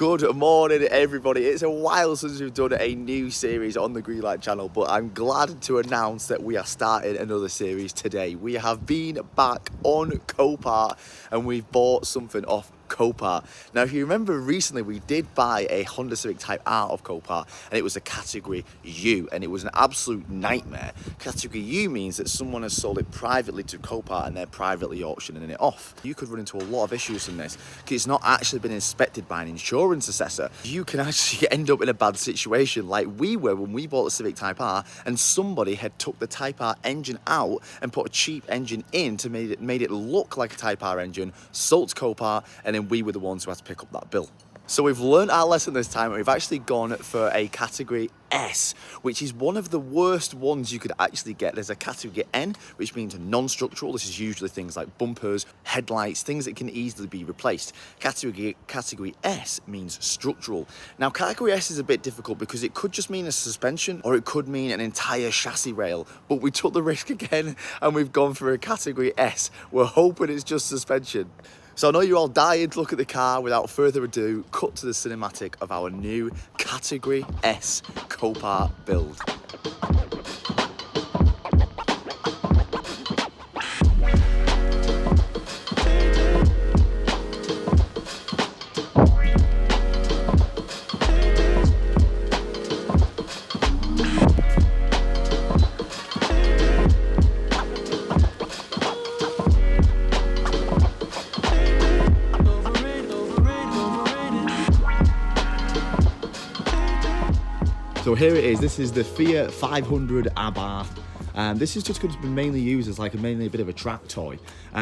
Good morning, everybody. It's a while since we've done a new series on the Greenlight channel, but I'm glad to announce that we are starting another series today. We have been back on Copart and we've bought something off Copart. Now, if you remember recently, we did buy a Honda Civic Type R of Copart and it was a category U and it was an absolute nightmare. Category U means that someone has sold it privately to Copart and they're privately auctioning it off. You could run into a lot of issues in this because it's not actually been inspected by an insurance assessor. You can actually end up in a bad situation like we were when we bought the Civic Type R and somebody had took the Type R engine out and put a cheap engine in to made it look like a Type R engine, sold to Copart, and then we were the ones who had to pick up that bill. So we've learned our lesson this time and we've actually gone for a category S, which is one of the worst ones you could actually get. There's a category N, which means non-structural. This is usually things like bumpers, headlights, things that can easily be replaced. Category S means structural. Now, category S is a bit difficult because it could just mean a suspension or it could mean an entire chassis rail. But we took the risk again and we've gone for a category S. We're hoping it's just suspension. So I know you're all dying to look at the car. Without further ado, cut to the cinematic of our new Category S Copart build. So here it is. This is the Fiat 500 Abarth. This is just going to be mainly used as mainly a bit of a track toy.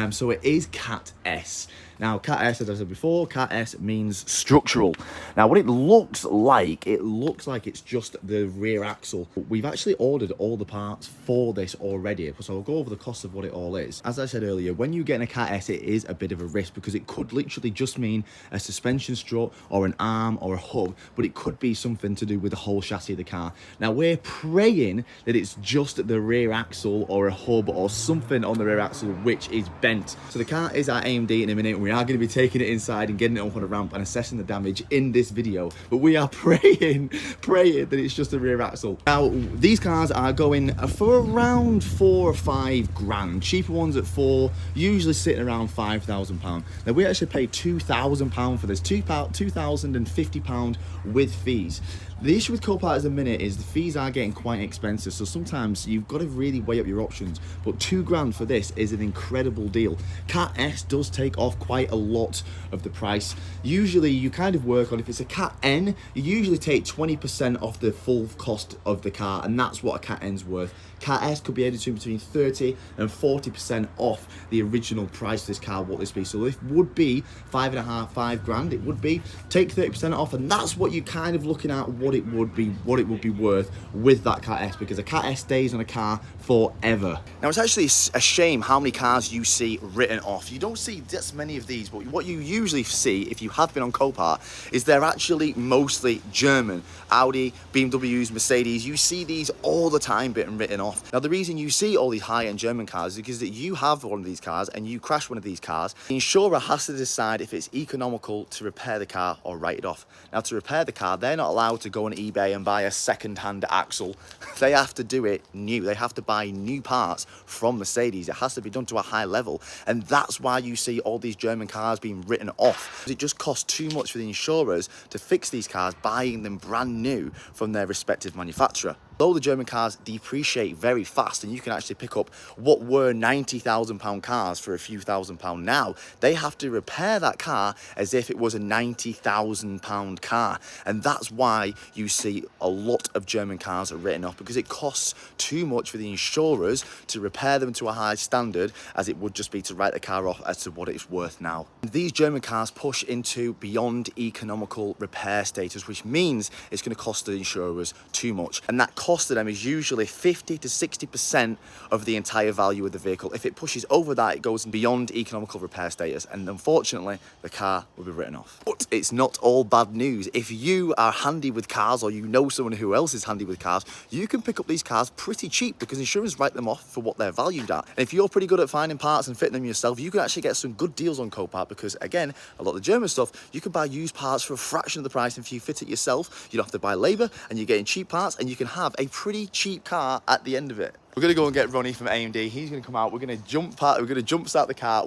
So it is Cat S. Now, Cat S, as I said before, Cat S means structural. Now, what it looks like it's just the rear axle. We've actually ordered all the parts for this already, so I'll go over the cost of what it all is. As I said earlier, when you get in a Cat S, it is a bit of a risk because it could literally just mean a suspension strut or an arm or a hub, but it could be something to do with the whole chassis of the car. Now, we're praying that it's just the rear axle or a hub or something on the rear axle which is bent. So the car is at AMD in a minute. We are going to be taking it inside and getting it up on a ramp and assessing the damage in this video, but we are praying that it's just the rear axle. Now, these cars are going for around 4 or 5 grand. Cheaper ones at 4, usually sitting around £5,000. Now, we actually paid £2,000 for this, £2,050 with fees. The issue with Copart at the minute is the fees are getting quite expensive, so sometimes you've got to really weigh up your options, but 2 grand for this is an incredible deal. Cat S does take off quite a lot of the price. Usually you kind of work on, if it's a Cat N, you usually take 20% off the full cost of the car, and that's what a Cat N's worth. Cat S could be edited to between 30 and 40% off the original price of this car, what this be. So it would be 5 grand, it would be. Take 30% off, and that's what you're kind of looking at, what it would be worth with that Cat S, because a Cat S stays on a car forever. Now, it's actually a shame how many cars you see written off. You don't see that many of these, but what you usually see, if you have been on Copart, is they're actually mostly German. Audi, BMWs, Mercedes, you see these all the time being written off. Now, the reason you see all these high-end German cars is because that you have one of these cars and you crash one of these cars, the insurer has to decide if it's economical to repair the car or write it off. Now, to repair the car, they're not allowed to go on eBay and buy a second-hand axle. They have to do it new. They have to buy new parts from Mercedes. It has to be done to a high level, and that's why you see all these German cars being written off. It just costs too much for the insurers to fix these cars, buying them brand new from their respective manufacturer. Though the German cars depreciate very fast, and you can actually pick up what were £90,000 cars for a few £1,000s now, they have to repair that car as if it was a £90,000 car. And that's why you see a lot of German cars are written off, because it costs too much for the insurers to repair them to a high standard as it would just be to write the car off as to what it's worth now. These German cars push into beyond economical repair status, which means it's going to cost the insurers too much, and that cost cost of them is usually 50 to 60% of the entire value of the vehicle. If it pushes over that, it goes beyond economical repair status, and unfortunately, the car will be written off. But it's not all bad news. If you are handy with cars, or you know someone who else is handy with cars, you can pick up these cars pretty cheap because insurers write them off for what they're valued at. And if you're pretty good at finding parts and fitting them yourself, you can actually get some good deals on Copart because, again, a lot of the German stuff, you can buy used parts for a fraction of the price, and if you fit it yourself, you don't have to buy labour, and you're getting cheap parts, and you can have a pretty cheap car at the end of it. We're gonna go and get Ronnie from AMD. He's gonna come out. We're gonna jump start the car.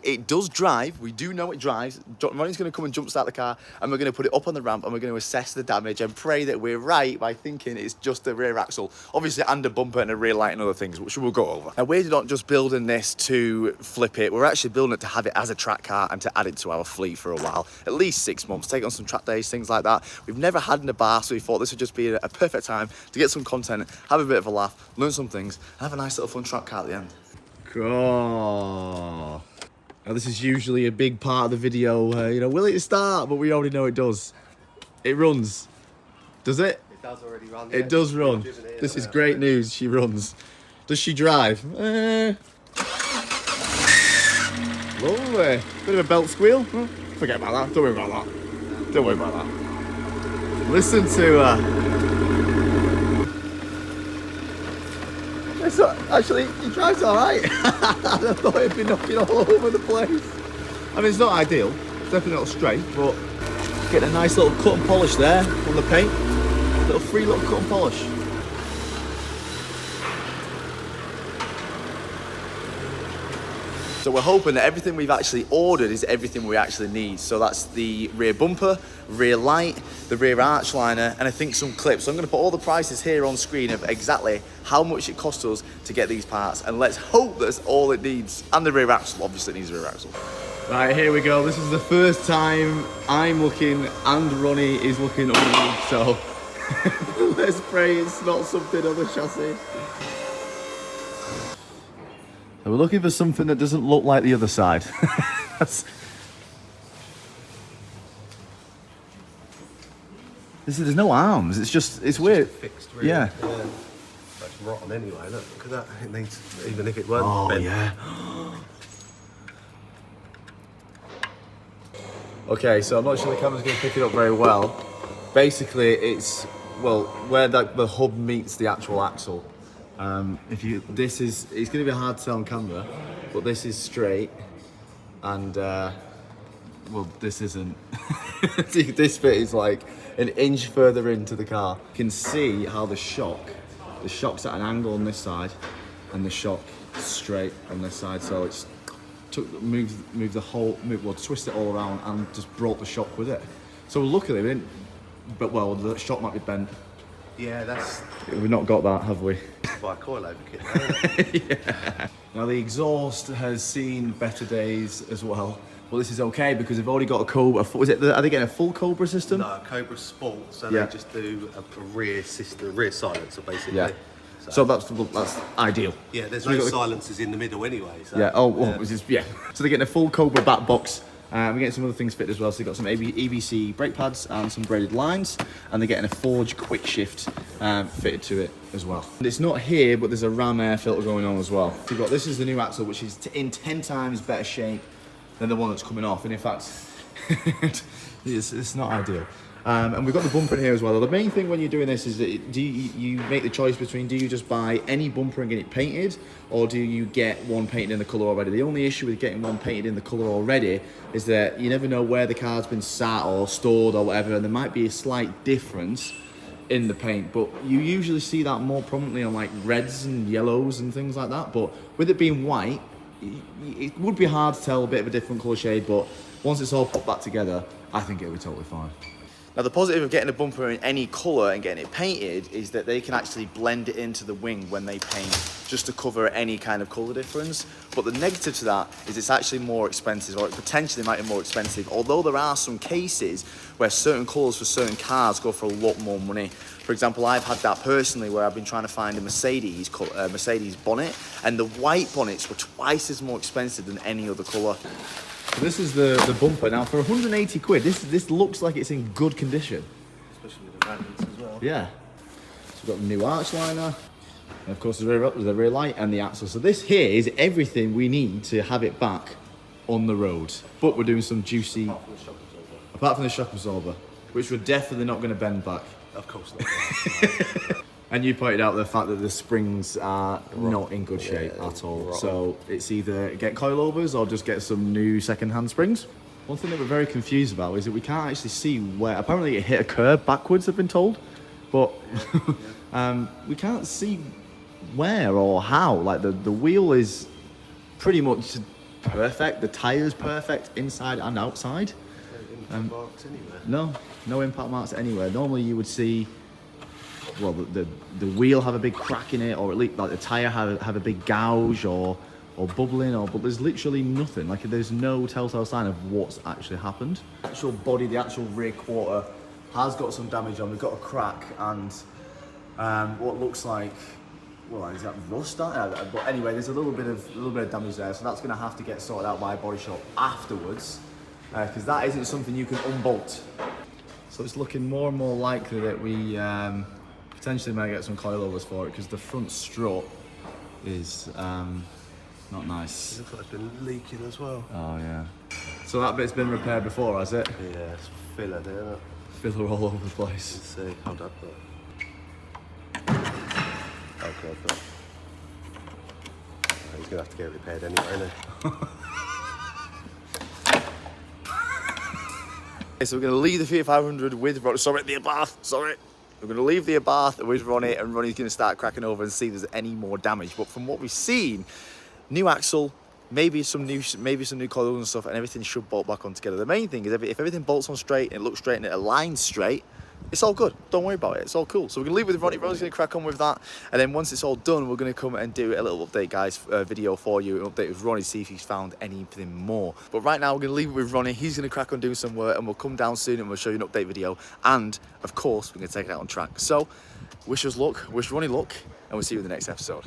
It does drive. We do know it drives. Ronnie's gonna come and jump start the car, and we're gonna put it up on the ramp, and we're gonna assess the damage and pray that we're right by thinking it's just a rear axle, obviously, and a bumper and a rear light and other things, which we'll go over. Now, we're not just building this to flip it. We're actually building it to have it as a track car and to add it to our fleet for a while, at least 6 months. Take on some track days, things like that. We've never had an Abarth, so we thought this would just be a perfect time to get some content, have a bit of a laugh, learn some things, and have a nice little fun track car at the end. Oh. Now this is usually a big part of the video, you know, will it start? But we already know it does. It runs. Does it? It does already run. It does run. This is great news. She runs. Does she drive? Lovely. Bit of a belt squeal. Forget about that. Don't worry about that. Don't worry about that. Listen to her. Actually, he drives all right. I thought he'd be knocking all over the place. I mean, it's not ideal. It's definitely not straight, but getting a nice little cut and polish there on the paint. Little free little cut and polish. So we're hoping that everything we've actually ordered is everything we actually need. So that's the rear bumper, rear light, the rear arch liner, and I think some clips. So I'm going to put all the prices here on screen of exactly how much it costs us to get these parts. And let's hope that's all it needs. And the rear axle, obviously it needs a rear axle. Right, here we go. This is the first time I'm looking and Ronnie is looking underneath. So let's pray it's not something on the chassis. So we're looking for something that doesn't look like the other side. There's no arms. It's weird. Fixed, really. Yeah. That's rotten anyway. Look at that. It needs, even if it weren't bent. Yeah. Okay, so I'm not sure the camera's going to pick it up very well. Basically, it's where the hub meets the actual axle. It's going to be hard to tell on camera, but this is straight, and this isn't. This bit is like an inch further into the car. You can see how the shock's at an angle on this side, and the shock straight on this side. So it's twist it all around and just brought the shock with it. So luckily we didn't. But the shock might be bent. Yeah, We've not got that, have we? by a coilover kit. Yeah. Now the exhaust has seen better days as well. Well, this is okay because they've already got a Cobra. Are they getting a full Cobra system? No, Cobra Sport. So they just do a rear system, rear silencer basically. Yeah. So that's ideal. Yeah, there's no silencers in the middle anyway. So, yeah. So they're getting a full Cobra back box. We're getting some other things fitted as well. So they've got some EBC brake pads and some braided lines, and they're getting a Forge quick shift fitted to it as well. And it's not here, but there's a Ram air filter going on as well. So this is the new axle, which is in 10 times better shape than the one that's coming off. And in fact, it's not ideal. And we've got the bumper in here as well. The main thing when you're doing this is that you make the choice between, do you just buy any bumper and get it painted, or do you get one painted in the colour already? The only issue with getting one painted in the colour already is that you never know where the car's been sat or stored or whatever, and there might be a slight difference in the paint, but you usually see that more prominently on like reds and yellows and things like that. But with it being white, it would be hard to tell a bit of a different colour shade, but once it's all put back together, I think it'll be totally fine. Now the positive of getting a bumper in any colour and getting it painted is that they can actually blend it into the wing when they paint, just to cover any kind of colour difference. But the negative to that is it's actually more expensive, or it potentially might be more expensive, although there are some cases where certain colours for certain cars go for a lot more money. For example, I've had that personally where I've been trying to find a Mercedes bonnet, and the white bonnets were twice as more expensive than any other colour. So this is the bumper. Now for 180 quid, this looks like it's in good condition. Especially with the radiance as well. Yeah. we've got the new arch liner, and of course the rear light and the axle. So this here is everything we need to have it back on the road. But we're doing some juicy, apart from the shock absorber, which we're definitely not going to bend back. Of course not. And you pointed out the fact that the springs are not in good shape at all. So it's either get coilovers or just get some new second-hand springs. One thing that we're very confused about is that we can't actually see where, apparently it hit a curb backwards, I've been told, but we can't see where or how. Like the wheel is pretty much perfect, the tyre's perfect inside and outside. Impact marks anywhere? No impact marks anywhere. Normally you would see, well, the wheel have a big crack in it, or at least like the tire have a big gouge or bubbling, but there's literally nothing. Like there's no telltale sign of what's actually happened. The actual body, the actual rear quarter has got some damage on. We've got a crack and what looks like, well, is that rust on it? But anyway, there's a little bit of damage there, so that's going to have to get sorted out by a body shop afterwards, because that isn't something you can unbolt. So it's looking more and more likely that we potentially might get some coilovers for it, because the front strut is not nice. It looks like it's been leaking as well. Oh yeah. So that bit's been repaired before, has it? Yeah, it's filler there, isn't it? Filler all over the place. Let's see. Hold up. Oh god, no. He's gonna have to get it repaired anyway, isn't he? Okay, so we're gonna leave the Fiat 500 with Ronnie. Sorry, the Abarth. Sorry. We're going to leave the Abarth with Ronnie, and Ronnie's going to start cracking over and see if there's any more damage. But from what we've seen, new axle, maybe some new coils and stuff, and everything should bolt back on together. The main thing is if everything bolts on straight and it looks straight and it aligns straight, it's all good. Don't worry about it. It's all cool. So we're going to leave with Ronnie. Ronnie's going to crack on with that. And then once it's all done, we're going to come and do a little update, guys, video for you, an update with Ronnie, see if he's found anything more. But right now, we're going to leave it with Ronnie. He's going to crack on doing some work, and we'll come down soon and we'll show you an update video. And, of course, we're going to take it out on track. So, wish us luck, wish Ronnie luck, and we'll see you in the next episode.